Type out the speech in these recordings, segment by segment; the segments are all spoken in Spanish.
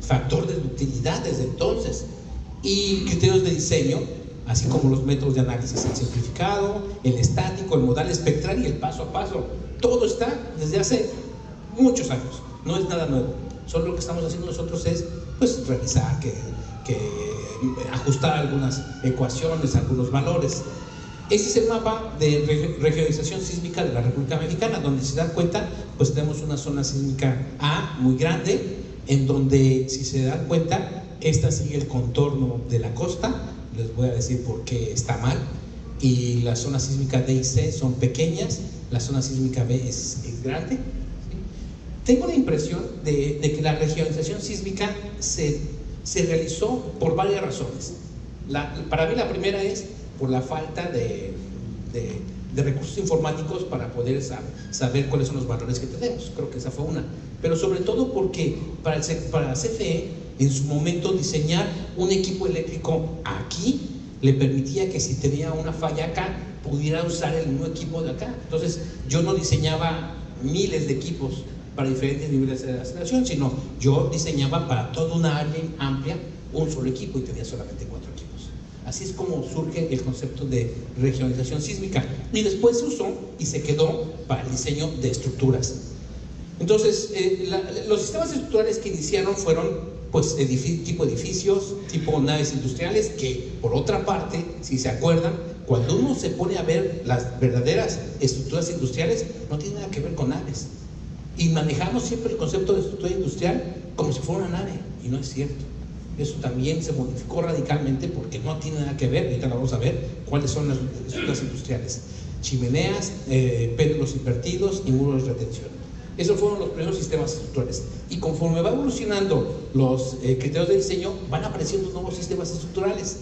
factor de ductilidad desde entonces, y criterios de diseño, así como los métodos de análisis, el simplificado, el estático, el modal espectral y el paso a paso. Todo está desde hace muchos años, no es nada nuevo. Solo lo que estamos haciendo nosotros es pues revisar, ajustar algunas ecuaciones, algunos valores. Este es el mapa de regionalización sísmica de la República Mexicana, donde si se dan cuenta, pues tenemos una zona sísmica A muy grande, en donde, si se dan cuenta, esta sigue el contorno de la costa. Les voy a decir por qué está mal. Y la zona sísmica D y C son pequeñas, la zona sísmica B es grande. ¿Sí? Tengo la impresión de que la regionalización sísmica se realizó por varias razones. Para mí la primera es por la falta de recursos informáticos para poder saber cuáles son los valores que tenemos. Creo que esa fue una. Pero sobre todo porque para CFE, en su momento, diseñar un equipo eléctrico aquí le permitía que si tenía una falla acá, pudiera usar el mismo equipo de acá. Entonces, yo no diseñaba miles de equipos para diferentes niveles de aceleración, sino yo diseñaba para toda una área amplia un solo equipo y tenía solamente 4 equipos. Así es como surge el concepto de regionalización sísmica, y después se usó y se quedó para el diseño de estructuras. Entonces, los sistemas estructurales que iniciaron fueron pues tipo edificios, tipo naves industriales, que por otra parte, si se acuerdan, cuando uno se pone a ver las verdaderas estructuras industriales, no tiene nada que ver con naves. Y manejamos siempre el concepto de estructura industrial como si fuera una nave, y no es cierto. Eso también se modificó radicalmente porque no tiene nada que ver. Ahorita lo vamos a ver cuáles son las estructuras industriales: chimeneas, péndulos invertidos y muros de retención. Esos fueron los primeros sistemas estructurales. Y conforme va evolucionando los criterios de diseño, van apareciendo nuevos sistemas estructurales.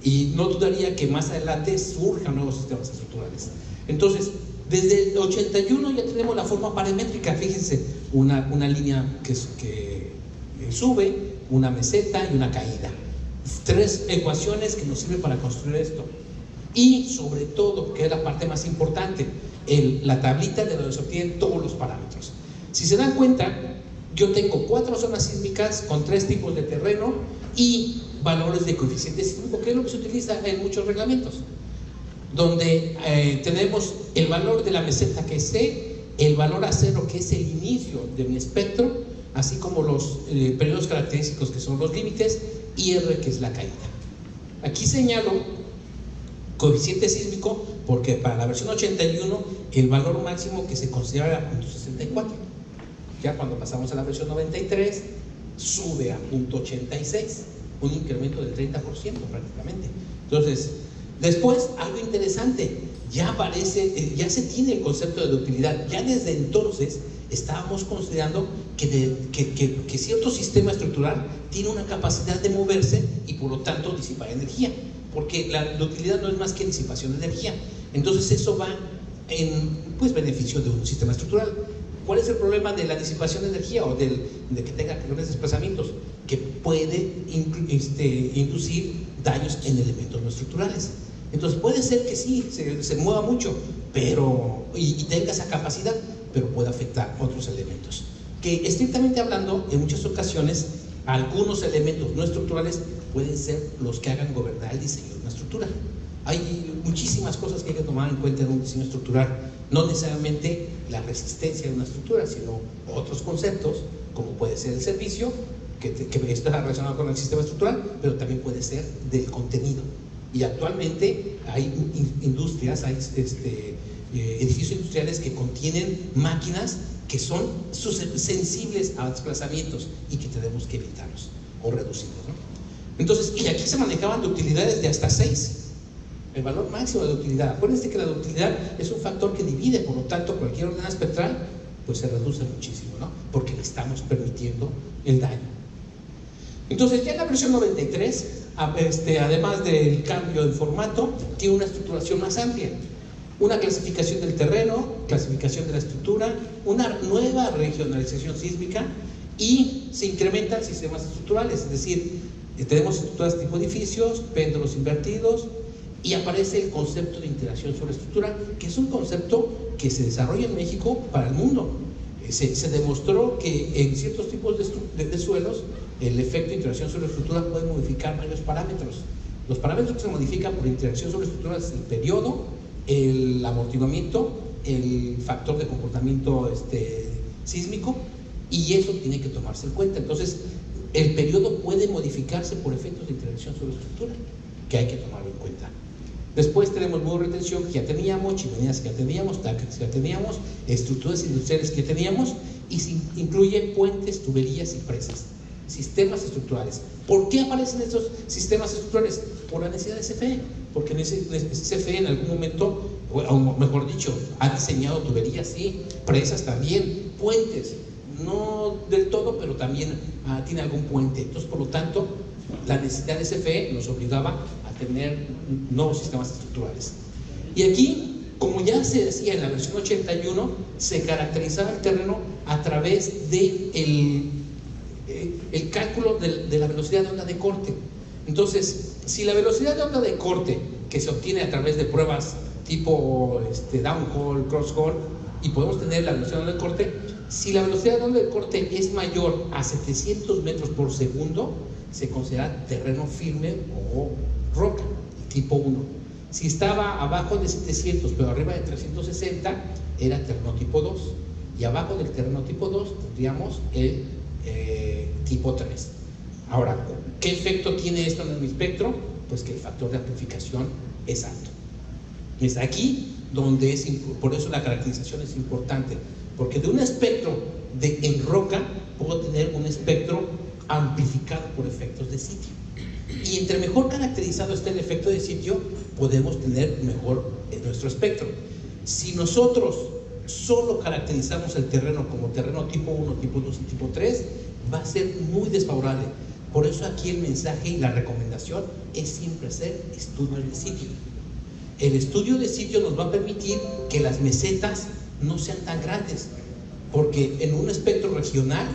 Y no dudaría que más adelante surjan nuevos sistemas estructurales. Entonces, desde el 81 ya tenemos la forma paramétrica. Fíjense, una línea que sube, una meseta y una caída. 3 ecuaciones que nos sirven para construir esto. Y sobre todo, que es la parte más importante, la tablita de donde se obtienen todos los parámetros. Si se dan cuenta, yo tengo 4 zonas sísmicas con 3 tipos de terreno y valores de coeficiente sísmico, que es lo que se utiliza en muchos reglamentos, donde tenemos el valor de la meseta, que es C, el valor A0, que es el inicio de mi espectro, así como los periodos característicos, que son los límites, y R, que es la caída. Aquí señalo coeficiente sísmico porque para la versión 81 el valor máximo que se considera era 0.64. Ya cuando pasamos a la versión 93 sube a 0.86, un incremento del 30% prácticamente. Entonces, después, algo interesante, ya aparece, ya se tiene el concepto de ductilidad. Ya desde entonces estábamos considerando que cierto sistema estructural tiene una capacidad de moverse y por lo tanto disipar energía, porque la ductilidad no es más que disipación de energía. Entonces eso va en beneficio de un sistema estructural. ¿Cuál es el problema de la disipación de energía o de que tenga grandes desplazamientos? Que puede inducir daños en elementos no estructurales. Entonces puede ser que sí, se mueva mucho, pero y tenga esa capacidad, pero puede afectar otros elementos. Que estrictamente hablando, en muchas ocasiones, algunos elementos no estructurales pueden ser los que hagan gobernar el diseño de una estructura. Hay muchísimas cosas que hay que tomar en cuenta en un diseño estructural, no necesariamente la resistencia de una estructura, sino otros conceptos, como puede ser el servicio, que está relacionado con el sistema estructural, pero también puede ser del contenido. Y actualmente hay industrias, hay edificios industriales que contienen máquinas que son sensibles a desplazamientos y que tenemos que evitarlos o reducirlos, ¿no? Entonces, y aquí se manejaban de utilidades de hasta 6, el valor máximo de utilidad. Acuérdense que la ductilidad es un factor que divide, por lo tanto, cualquier orden espectral pues se reduce muchísimo, ¿no? Porque le estamos permitiendo el daño. Entonces, ya en la versión 93, además del cambio de formato, tiene una estructuración más amplia. Una clasificación del terreno, clasificación de la estructura, una nueva regionalización sísmica y se incrementan sistemas estructurales, es decir, tenemos estructuras tipo edificios, péndulos invertidos y aparece el concepto de interacción sobre estructura, que es un concepto que se desarrolla en México para el mundo. Se demostró que en ciertos tipos de suelos el efecto de interacción sobre la estructura puede modificar varios parámetros. Los parámetros que se modifican por interacción sobre la estructura es el periodo, el amortiguamiento, el factor de comportamiento sísmico, y eso tiene que tomarse en cuenta. Entonces, el periodo puede modificarse por efectos de interacción sobre la estructura, que hay que tomarlo en cuenta. Después tenemos modo de retención que ya teníamos, chimeneas que ya teníamos, tanques que ya teníamos, estructuras industriales que ya teníamos, y incluye puentes, tuberías y presas. Sistemas estructurales. ¿Por qué aparecen estos sistemas estructurales? Por la necesidad de CFE, porque CFE en algún momento, o mejor dicho, ha diseñado tuberías, sí, presas también, puentes, no del todo, pero también tiene algún puente. Entonces, por lo tanto, la necesidad de CFE nos obligaba a tener nuevos sistemas estructurales. Y aquí, como ya se decía en la versión 81, se caracterizaba el terreno a través de el cálculo de la velocidad de onda de corte. Entonces, si la velocidad de onda de corte que se obtiene a través de pruebas tipo downhole, crosshole, y podemos tener la velocidad de onda de corte, si la velocidad de onda de corte es mayor a 700 metros por segundo, se considera terreno firme o roca, tipo 1. Si estaba abajo de 700 pero arriba de 360, era terreno tipo 2, y abajo del terreno tipo 2 tendríamos el tipo 3. Ahora, ¿qué efecto tiene esto en el espectro? Pues que el factor de amplificación es alto. Es aquí donde por eso la caracterización es importante, porque de un espectro en roca puedo tener un espectro amplificado por efectos de sitio, y entre mejor caracterizado esté el efecto de sitio, podemos tener mejor nuestro espectro. Si nosotros solo caracterizamos el terreno como terreno tipo 1, tipo 2 y tipo 3, va a ser muy desfavorable. Por eso aquí el mensaje y la recomendación es siempre hacer estudios de sitio. El estudio de sitio nos va a permitir que las mesetas no sean tan grandes, porque en un espectro regional,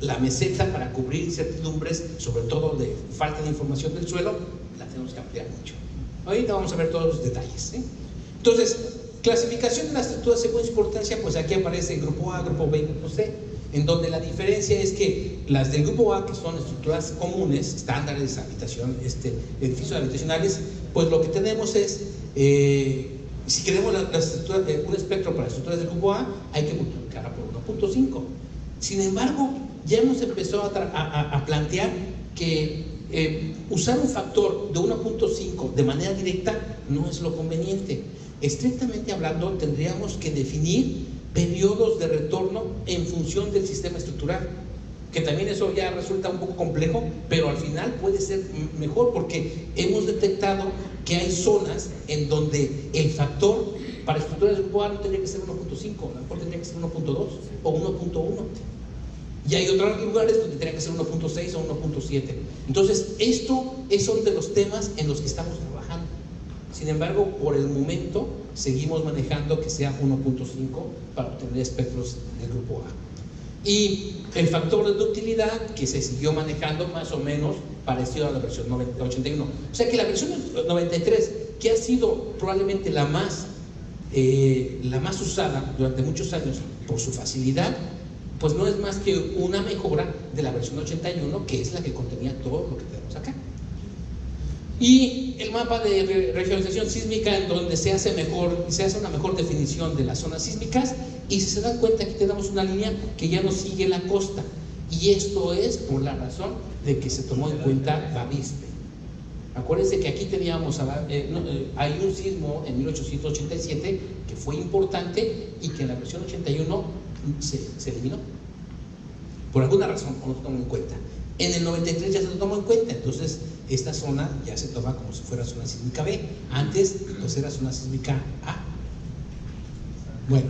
la meseta, para cubrir incertidumbres, sobre todo de falta de información del suelo, la tenemos que ampliar mucho. Ahorita vamos a ver todos los detalles, ¿sí? Entonces, clasificación de las estructuras según su importancia, pues aquí aparece el grupo A, grupo B y grupo C, en donde la diferencia es que las del grupo A, que son estructuras comunes, estándares, edificios habitacionales, pues lo que tenemos es, si queremos un espectro para las estructuras del grupo A, hay que multiplicarla por 1.5. Sin embargo, ya hemos empezado a plantear que usar un factor de 1.5 de manera directa no es lo conveniente. Estrictamente hablando, tendríamos que definir periodos de retorno en función del sistema estructural, que también eso ya resulta un poco complejo, pero al final puede ser mejor, porque hemos detectado que hay zonas en donde el factor para estructuras de grupo A no tendría que ser 1.5, a lo mejor tendría que ser 1.2 o 1.1. Y hay otros lugares donde tendría que ser 1.6 o 1.7. Entonces, esto son de los temas en los que estamos trabajando. Sin embargo, por el momento, seguimos manejando que sea 1.5 para obtener espectros del grupo A. Y el factor de ductilidad, que se siguió manejando más o menos parecido a la versión 81. O sea que la versión 93, que ha sido probablemente la más usada durante muchos años por su facilidad, pues no es más que una mejora de la versión 81, que es la que contenía todo lo que tenemos acá. Y el mapa de regionalización sísmica, en donde se hace una mejor definición de las zonas sísmicas, y si se dan cuenta, aquí tenemos una línea que ya no sigue la costa, y esto es por la razón de que se tomó en cuenta Bavispe. Acuérdense que aquí teníamos, hay un sismo en 1887 que fue importante y que en la versión 81 se eliminó. Por alguna razón no se tomó en cuenta. En el 93 ya se tomó en cuenta, entonces esta zona ya se toma como si fuera zona sísmica B. Antes, pues era zona sísmica A. Bueno,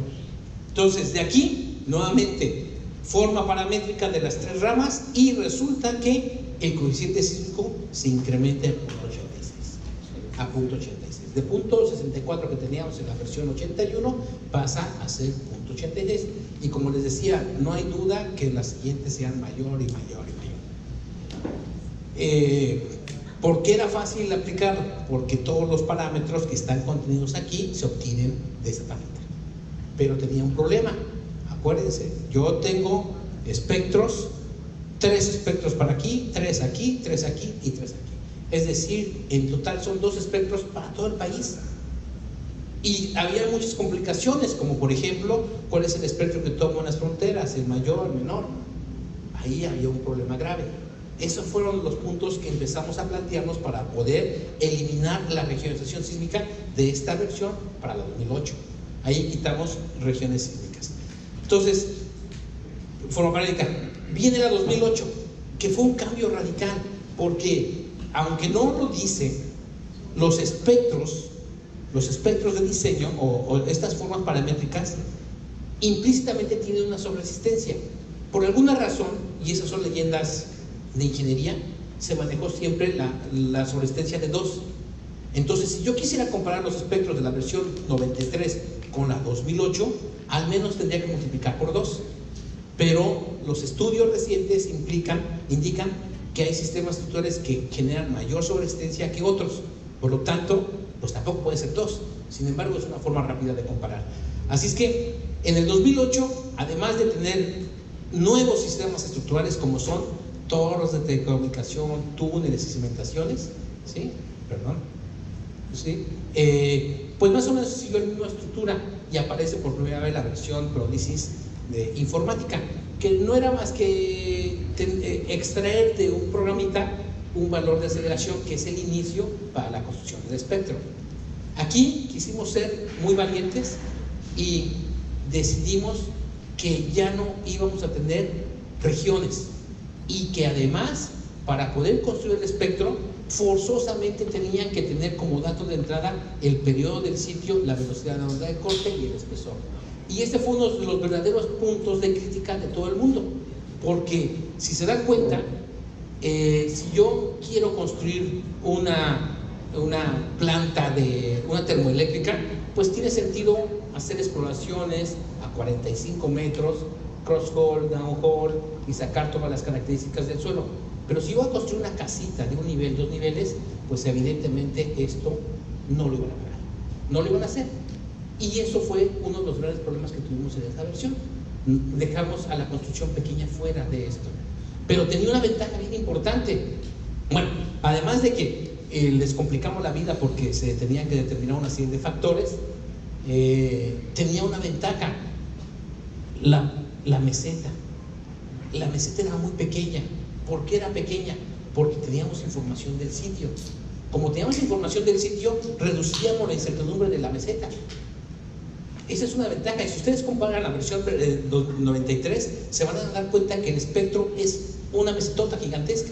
entonces de aquí, nuevamente, forma paramétrica de las tres ramas, y resulta que el coeficiente sísmico se incrementa a 0.86. De 0.64 que teníamos en la versión 81 pasa a ser 0.86. Y como les decía, no hay duda que las siguientes sean mayor y mayor y mayor. ¿Por qué era fácil aplicar? Porque todos los parámetros que están contenidos aquí se obtienen de esta tablita. Pero tenía un problema. Acuérdense, yo tengo espectros 3 espectros para aquí, 3 aquí, 3 aquí y 3 aquí. Es decir, en total son 2 espectros para todo el país. Y había muchas complicaciones, como por ejemplo, ¿cuál es el espectro que toma las fronteras? ¿El mayor, el menor? Ahí había un problema grave. Esos fueron los puntos que empezamos a plantearnos para poder eliminar la regionalización sísmica de esta versión para la 2008. Ahí quitamos regiones sísmicas. Entonces, forma paramétrica. Viene la 2008, que fue un cambio radical, porque aunque no lo dice, los espectros de diseño o estas formas paramétricas implícitamente tienen una sobreresistencia. Por alguna razón, y esas son leyendas de ingeniería, se manejó siempre la sobreresistencia de 2. Entonces, si yo quisiera comparar los espectros de la versión 93 con la 2008, al menos tendría que multiplicar por 2. Pero los estudios recientes indican que hay sistemas estructurales que generan mayor sobreresistencia que otros. Por lo tanto, pues tampoco puede ser 2. Sin embargo, es una forma rápida de comparar. Así es que en el 2008, además de tener nuevos sistemas estructurales como son torres de telecomunicación, túneles y cimentaciones, ¿sí? ¿Sí? Pues más o menos sigue la misma estructura y aparece por primera vez la versión PRODISYS de informática, que no era más que extraer de un programita un valor de aceleración que es el inicio para la construcción del espectro. Aquí quisimos ser muy valientes y decidimos que ya no íbamos a tener regiones y que además, para poder construir el espectro, forzosamente tenían que tener como dato de entrada el periodo del sitio, la velocidad de la onda de corte y el espesor. Y este fue uno de los verdaderos puntos de crítica de todo el mundo, porque si se dan cuenta, si yo quiero construir una planta de una termoeléctrica, pues tiene sentido hacer exploraciones a 45 metros, cross-hole, down-hole, y sacar todas las características del suelo. Pero si yo voy a construir una casita de un nivel, 2 niveles, pues evidentemente esto no lo iban a lograr, no lo iban a hacer. Y eso fue uno de los grandes problemas que tuvimos en esta versión. Dejamos a la construcción pequeña fuera de esto. Pero tenía una ventaja bien importante. Bueno, además de que les complicamos la vida porque se tenían que determinar una serie de factores, tenía una ventaja: la meseta. La meseta era muy pequeña. ¿Por qué era pequeña? Porque teníamos información del sitio. Como teníamos información del sitio, reducíamos la incertidumbre de la meseta. Esa es una ventaja. Y si ustedes comparan la versión 93, se van a dar cuenta que el espectro es una mesetota gigantesca.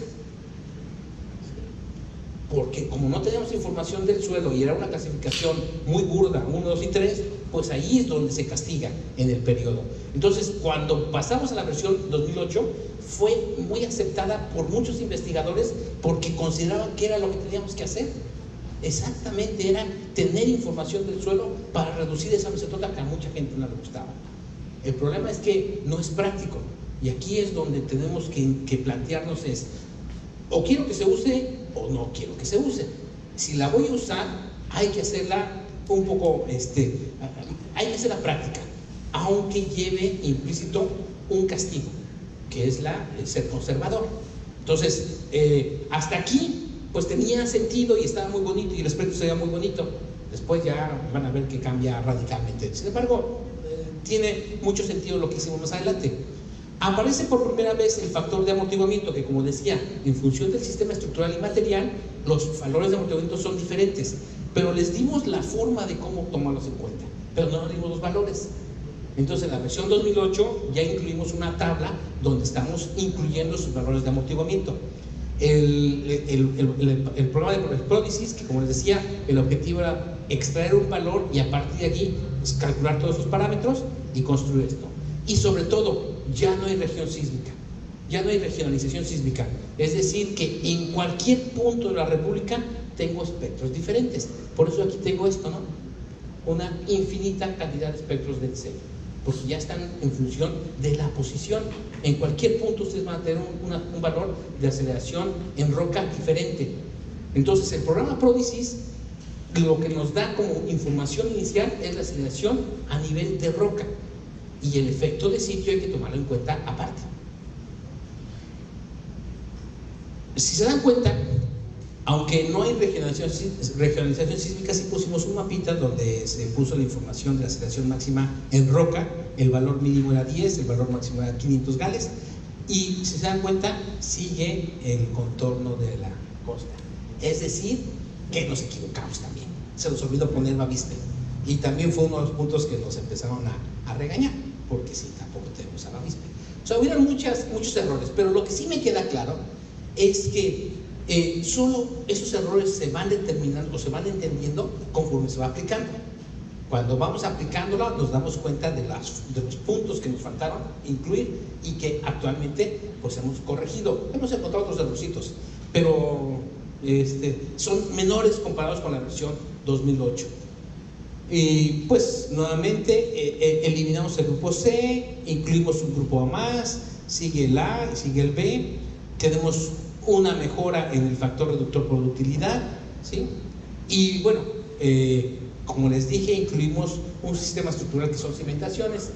Porque como no teníamos información del suelo y era una clasificación muy burda, 1, 2 y 3, pues ahí es donde se castiga en el periodo. Entonces, cuando pasamos a la versión 2008, fue muy aceptada por muchos investigadores porque consideraban que era lo que teníamos que hacer. Exactamente, era tener información del suelo para reducir esa mesetota que a mucha gente no le gustaba. El problema es que no es práctico, y aquí es donde tenemos que plantearnos es: o quiero que se use o no quiero que se use. Si la voy a usar, hay que hacerla un poco, hay que hacer la práctica, aunque lleve implícito un castigo, que es el ser conservador. Entonces, hasta aquí pues tenía sentido y estaba muy bonito y el espectro se veía muy bonito. Después ya van a ver que cambia radicalmente. Sin embargo, tiene mucho sentido lo que hicimos más adelante. Aparece por primera vez el factor de amortiguamiento, que, como decía, en función del sistema estructural y material, los valores de amortiguamiento son diferentes, pero les dimos la forma de cómo tomarlos en cuenta, pero no les dimos los valores. Entonces, en la versión 2008 ya incluimos una tabla donde estamos incluyendo sus valores de amortiguamiento. El programa de PRODISYS, que, como les decía, el objetivo era extraer un valor y a partir de allí pues, calcular todos sus parámetros y construir esto. Y sobre todo, ya no hay región sísmica, ya no hay regionalización sísmica. Es decir, que en cualquier punto de la República tengo espectros diferentes. Por eso aquí tengo esto, ¿no? Una infinita cantidad de espectros de diseño, porque ya están en función de la posición. En cualquier punto ustedes van a tener un valor de aceleración en roca diferente. Entonces, el programa PRODISYS lo que nos da como información inicial es la aceleración a nivel de roca, y el efecto de sitio hay que tomarlo en cuenta aparte. Si se dan cuenta, aunque no hay regionalización sísmica, sí pusimos un mapita donde se puso la información de la aceleración máxima en roca. El valor mínimo era 10, el valor máximo era 500 gales, y si se dan cuenta, sigue el contorno de la costa. Es decir, que nos equivocamos también. Se nos olvidó poner Bavispe, y también fue uno de los puntos que nos empezaron a regañar, porque sí, tampoco tenemos a Bavispe. O sea, hubieron muchos errores, pero lo que sí me queda claro es que solo esos errores se van determinando o se van entendiendo conforme se va aplicando. Cuando vamos aplicándola nos damos cuenta de los puntos que nos faltaron incluir y que actualmente pues hemos corregido. Hemos encontrado otros errorcitos, pero son menores comparados con la versión 2008. Y pues nuevamente eliminamos el grupo C, incluimos un grupo A más, sigue el A, sigue el B, tenemos una mejora en el factor reductor por utilidad, ¿sí? Y bueno, como les dije, incluimos un sistema estructural que son cimentaciones.